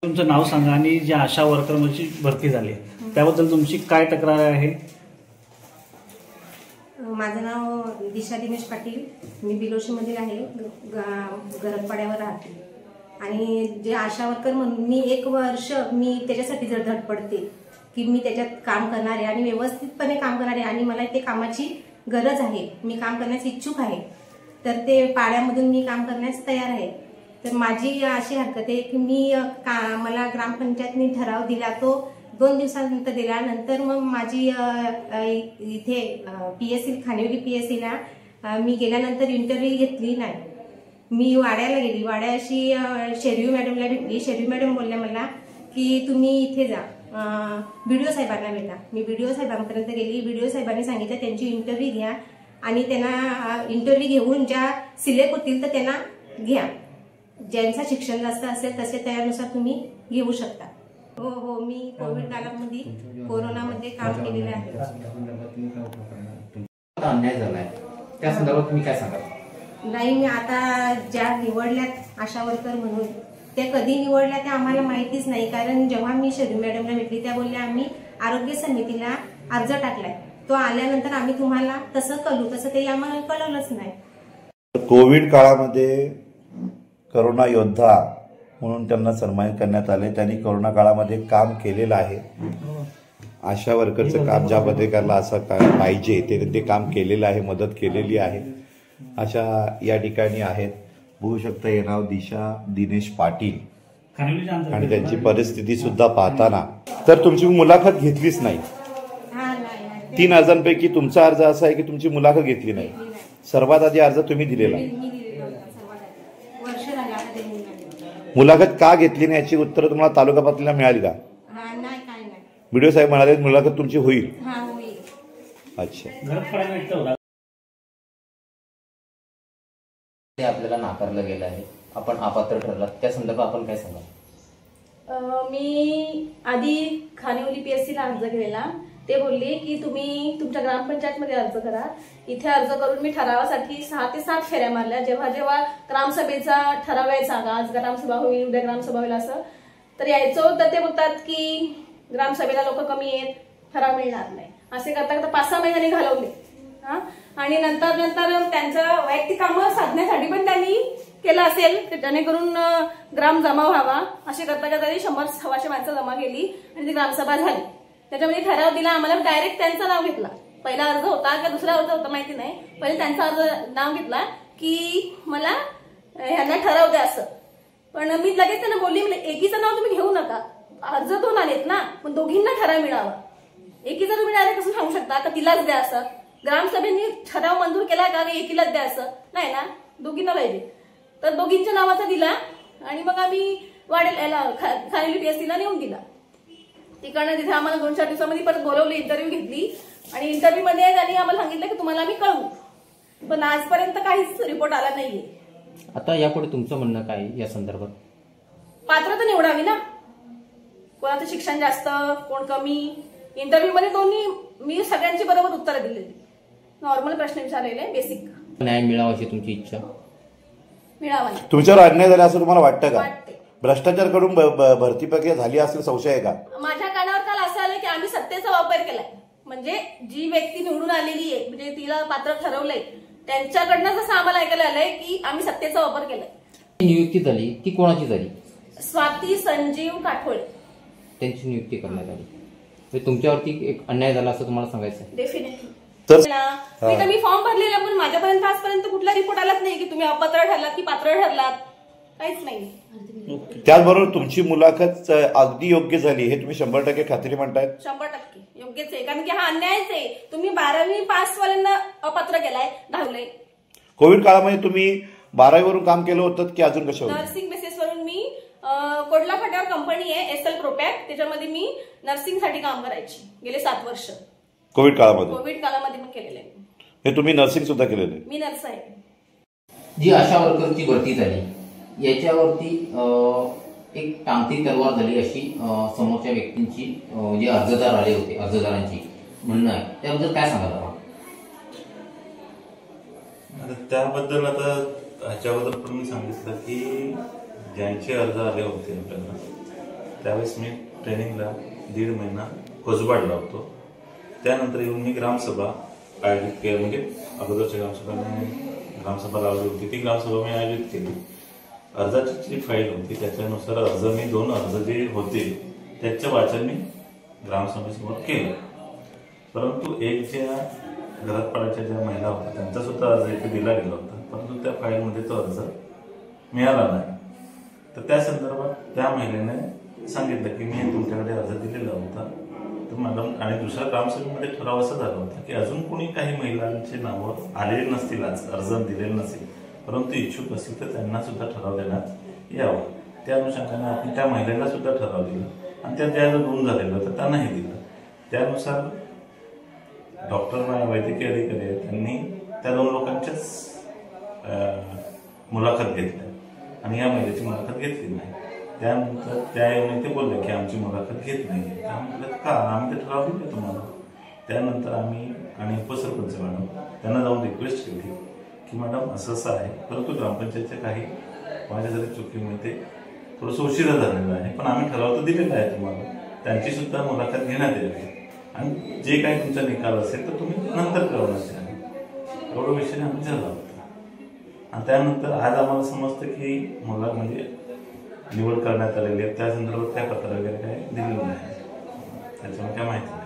तुमचं नाव सांगा आणि जी आशा वर्करची भरती झाली त्याबद्दल तुमची काय तक्रार आहे? माझं नाव दिशा दिनेश पाटील, मी बिलोशीमधील आहे, गरमपाड्यावर राहते. आणि जे आशा वर्कर म्हणून मी 1 वर्ष मी त्याच्यासाठी जर धडपडते की मी त्याच्यात काम करणार आहे आणि व्यवस्थितपणे काम करणार आहे आणि मला ते कामाची गरज आहे, मी काम करण्यास इच्छुक आहे, तर ते पाड्यामधून मी काम करण्यास तयार आहे. तर माझी अशी हरकत आहे की मला ग्रामपंचायतने ठराव दिला, तो 2 दिवसानंतर दिल्यानंतर मग माझी इथे PSC खानिवली PSCला मी गेल्यानंतर इंटरव्ह्यू घेतली नाही. मी वाड्याला गेली, वाड्याशी शेरवी मॅडमला भेटली. शेरवी मॅडम बोलल्या मला की तुम्ही इथे जा, BDO साहेबांना भेटा. मी BDO साहेबांपर्यंत गेली. BDO साहेबांनी सांगितलं त्यांची इंटरव्ह्यू घ्या आणि त्यांना इंटरव्ह्यू घेऊन ज्या सिलेक्ट होतील तर त्यांना घ्या, ज्यांचं शिक्षण जास्त असेल तसे त्यानुसार तुम्ही घेऊ शकता. हो, मी कोविड काळामध्ये कोरोनामध्ये काम केलेलं आहे. अन्याय झालाय त्या संदर्भात तुम्ही काय सांगाल? नाही, मी आता ज्या निवडल्यात आशा वर्कर म्हणून त्या कधी निवडल्या ते आम्हाला माहितीच नाही. कारण जेव्हा मी शेरवी मॅडमला भेटली त्या बोलल्या आम्ही आरोग्य समितीला अर्ज टाकलाय, तो आल्यानंतर आम्ही तुम्हाला तसं कळू, तसं ते आम्हाला कळवलंच नाही. कोविड काळामध्ये करोना योद्धा म्हणून त्यांना सन्मानित करण्यात आले. त्यांनी कोरोना काळामध्ये काम केलेलं आहे. आशा वर्करचं काम ज्या पद्धतीला असं पाहिजे ते काम केलेलं आहे, मदत केलेली आहे. अशा या ठिकाणी आहेत. बघू शकता हे नाव दिशा दिनेश पाटील आणि त्यांची परिस्थिती सुद्धा पाहताना तर तुमची मुलाखत घेतलीच नाही. 3 अर्जांपैकी तुमचा अर्ज असा आहे की तुमची मुलाखत घेतली नाही. सर्वात आधी अर्ज तुम्ही दिलेला आहे. मुलाखत का घेतली नाही याची उत्तर तुम्हाला तालुका पातळीला मिळाली का? BDO साहेब म्हणाले मुलाखत तुमची होईल. अच्छा, आपल्याला नाकारलं गेलं आहे, आपण अपात्र ठरलात, त्या संदर्भात आपण काय सांगाल? मी आधी खानिवली PSCला अर्ज केलेला. ते बोलले की तुम्ही तुमच्या ग्रामपंचायतमध्ये अर्ज करा. इथे अर्ज करून मी ठरावासाठी 6 ते 7 फेऱ्या मारल्या. जेव्हा जेव्हा ग्रामसभेचा ठराव यायचा, आज ग्रामसभा होईल, उद्या ग्रामसभा होईल असं तर यायचं, तर ते बोलतात की ग्रामसभेला लोक कमी आहेत, ठराव मिळणार नाही. असे करता करता 5-6 महिन्यांनी घालवले. आणि नंतर त्यांचं वैयक्तिक कामं साधण्यासाठी पण त्यांनी केलं असेल, जेणेकरून ग्राम जमा व्हावा. असे करता करता 100-125 माणसं जमा केली आणि ती ग्रामसभा झाली. त्याच्यामध्ये ठराव दिला आम्हाला, डायरेक्ट त्यांचं नाव घेतला. पहिला अर्ज होता का दुसरा अर्ज होता माहिती नाही, पहिले त्यांचा अर्ज नाव घेतला की मला ह्यांना ठराव द्या असं. पण मी लगेच त्यांना बोलली, एकीचं नाव तुम्ही घेऊ नका, अर्ज 2 आलेत ना, पण दोघींना ठराव मिळावा. एकीचं तुम्ही डायरेक्ट कसं सांगू शकता का तिलाच द्या असं? ग्रामसभेने ठराव मंजूर केला का एकीलाच द्या असं? नाही ना, दोघींना पाहिजे. तर दोघींच्या नावाचा दिला आणि मग आम्ही वाड्याला खानिवली PSCला नेऊन दिला. तिकडनं तिथे आम्हाला 2-4 दिवसामध्ये परत बोलवले, इंटरव्ह्यू घेतली आणि इंटरव्ह्यू मध्ये त्यांनी आम्हाला सांगितलं की तुम्हाला आम्ही कळवू, पण आजपर्यंत काहीच रिपोर्ट आला नाहीये. आता यापुढे तुमचं म्हणणं काय या संदर्भात? पात्रता निवडावी ना, कोणाचं शिक्षण जास्त कोण कमी. इंटरव्ह्यू मध्ये दोन्ही मी सगळ्यांची बरोबर उत्तरं दिलेली, नॉर्मल प्रश्न विचारलेले, बेसिक. न्याय मिळावा अशी तुमची इच्छा? मिळावा. तुमच्यावर अन्याय झाला असं तुम्हाला वाटतं का? भ्रष्टाचार कडून भरती प्रक्रिया झाली असेल संशय आहे का? माझ्या कानावर काल असं आलं की आम्ही सत्तेचा वापर केलाय. म्हणजे जी व्यक्ती निवडून आलेली आहे, म्हणजे तिला पात्र ठरवलंय, त्यांच्याकडनं जसं आम्हाला ऐकायला आलंय की आम्ही सत्तेचा वापर केलाय. नियुक्ती झाली ती कोणाची झाली? स्वाती संजीव काठोळे त्यांची नियुक्ती करण्यात आली. तुमच्यावरती एक अन्याय झाला असं तुम्हाला सांगायचं? डेफिनेटली. मी फॉर्म भरलेला पण माझ्यापर्यंत आजपर्यंत कुठला रिपोर्ट आलाच नाही की तुम्ही अपात्र ठरलात की पात्र ठरलात, काहीच नाही. त्याचबरोबर तुमची मुलाखत अगदी योग्य झाली हे तुम्ही 100% खात्री म्हणतायत? 100% योग्यच आहे, कारण की हा अन्यायच आहे. तुम्ही 12वी पास वाल्यांना अपात्र केलाय, 10वी. कोविड काळामध्ये तुम्ही 12वी वरून काम केलं होतं की अजून कशावर? नर्सिंग बेसिसवरून. मी कोडला फाट्यावर कंपनी आहे SL प्रोपॅक, त्याच्यामध्ये मी नर्सिंगसाठी काम करायची गेले 7 वर्ष. कोविड काळामध्ये? कोविड काळामध्ये पण केलेलं आहे. हे तुम्ही नर्सिंग सुद्धा केलेलं आहे? मी नर्स आहे. जी आशा वर्करची भरती झाली याच्यावरती एक टांगती तलवार झाली अशी समोरच्या व्यक्तींची जे अर्जदार आले होते अर्जदारांची म्हणणं आहे, त्याबद्दल काय सांगाल? त्याबद्दल आता ह्याच्याबद्दल पण मी सांगितलं की ज्यांचे अर्ज आले होते आपल्याला त्यावेळेस मी ट्रेनिंगला 1.5 महिना कसबाडला होतो. त्यानंतर येऊन मी ग्रामसभा आयोजित केली, म्हणजे अगोदरच्या ग्रामसभा लावली होती, ती ग्रामसभा मी आयोजित केली. अर्जाची जी फाईल होती त्याच्यानुसार मी 2 अर्ज जे होते त्याचं वाचन मी ग्रामसभेसमोर केलं. परंतु एक ज्या घरात पडायच्या ज्या महिला होत्या त्यांचा सुद्धा अर्ज इथे दिला गेला होता, परंतु त्या फाईलमध्ये तो अर्ज मिळाला नाही. तर त्या संदर्भात त्या महिलेने सांगितलं की मी तुमच्याकडे अर्ज दिलेला होता. तर मॅडम, आणि दुसऱ्या ग्रामसभेमध्ये ठराव असा झाला होता की अजून कोणी काही महिलांची नावं आलेली नसतील, आज अर्ज दिलेले नसेल, परंतु इच्छुक असतील तर त्यांना सुद्धा ठराव देण्यात यावं. त्या अनुषंगाने आपण त्या महिलेला सुद्धा ठराव दिला आणि त्या ज्या नोंद झालेलं होतं त्यांनाही दिलं. त्यानुसार डॉक्टर वैद्यकीय अधिकारी आहेत त्यांनी त्या 2 लोकांच्याच मुलाखत घेतल्या आणि या महिलेची मुलाखत घेतली नाही. त्यानंतर त्या येऊन ते बोलले की आमची मुलाखत घेत नाही. म्हटलं का, आम्ही ते ठराव दिले तुम्हाला. त्यानंतर आम्ही आणि उपसरपंच मॅडम त्यांना जाऊन रिक्वेस्ट केली की मॅडम असं आहे, परंतु ग्रामपंचायतच्या काही माझ्या जरी चुकीमुळे ते थोडंसं उशिरा झालेलं आहे, पण आम्ही ठराव तर दिलेला आहे तुम्हाला, त्यांची सुद्धा मुलाखत घेण्यात यावी आणि जे काही तुमचा निकाल असेल तर तुम्ही नंतर कळवण्यात यावे. एवढा विषय आम्ही झाला होता. आणि त्यानंतर आज आम्हाला समजतं की मला म्हणजे निवड करण्यात आलेली आहे, त्या संदर्भात काय पत्र वगैरे काही दिलेलं नाही, त्याच्यामुळे काय माहिती नाही.